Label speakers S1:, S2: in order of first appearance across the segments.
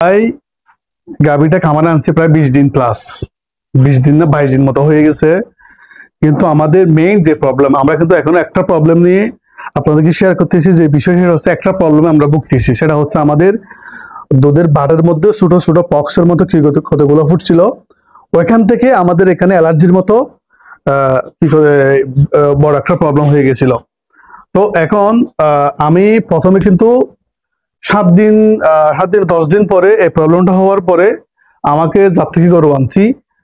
S1: তাই গাভীটা খামারে আনছে প্রায় 20 দিন প্লাস, 20 দিন না 22 দিন মতো হয়ে গেছে। কিন্তু আমাদের মেইন যে প্রবলেম, আমরা কিন্তু এখনো একটা প্রবলেম নিয়ে আপনাদেরকে শেয়ার করতেছি, যে বিষয় সেটা হচ্ছে একটা প্রবলেমে আমরা ভুগতেছি, সেটা হচ্ছে আমাদের দুধের বাটের মধ্যে ছোট ছোট পক্সের মতো কতগুলো ফুটছিল। ওইখান থেকে আমাদের এখানে অ্যালার্জির মতো কি করে বড় একটা প্রবলেম হয়ে গেছিল। তো এখন আমি প্রথমে কিন্তু 7 দিন 10 দিন পরে এই প্রবলেমটা হওয়ার পরে আমাকে যার থেকে গরু আনছি,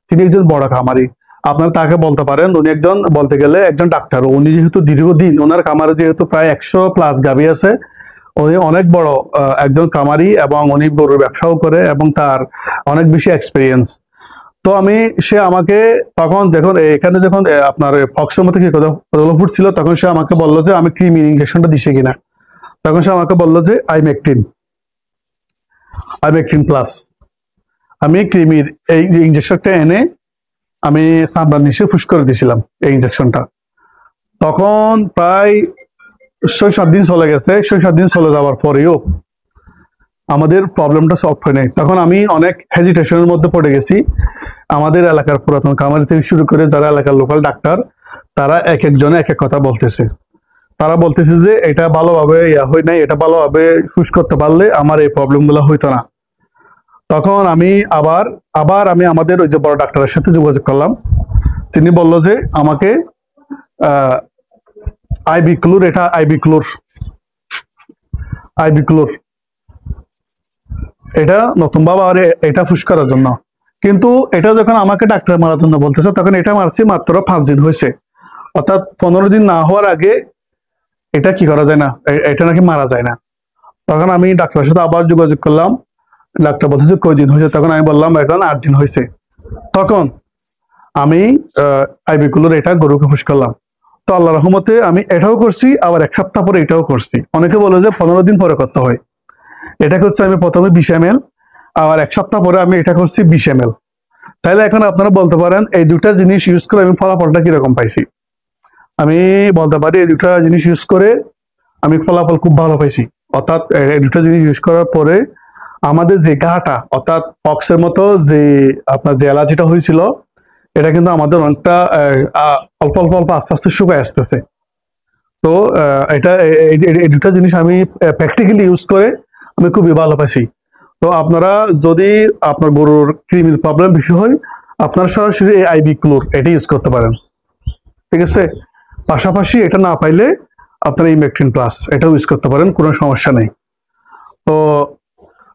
S1: তিনি একজন বড় খামারি। আপনারা তাকে বলতে পারেন, উনি একজন বলতে গেলে একজন ডাক্তার। উনি যেহেতু দীর্ঘদিন ওনার খামারে যেহেতু প্রায় 100+ গাভী আছে, উনি অনেক বড় একজন খামারি এবং উনি গরুর ব্যবসাও করে এবং তার অনেক বেশি এক্সপিরিয়েন্স। তো সে আমাকে তখন যখন এখানে যখন আপনার ফক্সের মতো কি কতগুলো ফুটছিল, তখন সে আমাকে বললো যে আমি ক্রিমির ইনজেকশনটা দিছে কিনা। তখন সে আমাকে বললো যে আইমেকটিন প্লাস। আমি ক্রিমির এই ইনজেকশনটা এনে আমি চামড়ার নিচে ফুস করে দিয়েছিলাম এই ইনজেকশনটা। তখন প্রায় 6-7 দিন চলে গেছে। 6-7 দিন চলে যাওয়ার পরেও আমাদের প্রবলেমটা সলভ হয় নাই। তখন আমি অনেক হেজিটেশনের মধ্যে পড়ে গেছি। আমাদের এলাকার পুরাতন খামারি থেকে শুরু করে যারা এলাকার লোকাল ডাক্তার, তারা এক একজনে এক এক কথা বলতেছে। তারা বলতেছে যে এটা ভালোভাবে হয় নাই, এটা ভালোভাবে ফুস করতে পারলে আমার এই প্রবলেমগুলো হইতো না। তখন আমি আবার আমি আমাদের ওই যে বড় ডাক্তারের সাথে যোগাযোগ করলাম। তিনি বলল যে আমাকে আইবিক্লোর এটা নতুন ভাবে আর এটা ফুস করার জন্য। কিন্তু এটা যখন আমাকে ডাক্তার মারার জন্য বলতেছে, তখন এটা মারছি মাত্র 5 দিন হয়েছে। অর্থাৎ 15 দিন না হওয়ার আগে এটা কি করা যায় না, এটা নাকি মারা যায় না। তখন আমি ডাক্তারের সাথে আবার যোগাযোগ করলাম। ডাক্তার বলতেছে কয়দিন হয়েছে, তখন আমি বললাম এখন 8 দিন হয়েছে। তখন আমি আইবিকুলোর এটা গরুকে ফুস করলাম। তো আল্লাহ রহমতে আমি এটাও করছি, আবার 1 সপ্তাহ পরে এটাও করছি। অনেকে বলে যে 15 দিন পরে করতে হয়। এটা করছি আমি প্রথমে 20 ml, আবার 1 সপ্তাহ পরে আমি এটা করছি 20 ml। তাহলে এখন আপনারা বলতে পারেন এই দুটা জিনিস ইউজ করে আমি ফলাফলটা কিরকম পাইছি। আমি বলতে পারি এই দুটা জিনিস ইউজ করে আমি ফলাফল খুব ভালো পাইছি। অর্থাৎ এই দুটা জিনিস ইউজ করার পরে আমাদের যে ঘাটা, অর্থাৎ পক্সের মতো যে আপনার যে অ্যালার্জিটা হয়েছিল, এটা কিন্তু আমাদের অনেকটা অল্প অল্প অল্প আস্তে আস্তে শুকায় আসতেছে। তো এটা এই দুটা জিনিস আমি প্র্যাকটিক্যালি ইউজ করে আমি খুবই ভালো পাইছি। তো আপনারা যদি আপনার গরুর ক্রিমির প্রবলেম বেশি হয়, আপনারা সরাসরি এই আইবিক্লোর এটা ইউজ করতে পারেন, ঠিক আছে। পাশাপাশি এটা না পাইলে আপনারা ইমেকটিন প্লাস এটাও ইউজ করতে পারেন, কোনো সমস্যা নেই। তো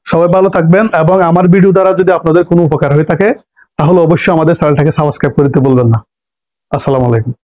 S1: সবাই ভালো থাকবেন, এবং আমার ভিডিও দ্বারা যদি আপনাদের কোনো উপকার হয়ে থাকে, তাহলে অবশ্যই আমাদের চ্যানেলটাকে সাবস্ক্রাইব করে দিতে বলবেন না। আসসালামু আলাইকুম।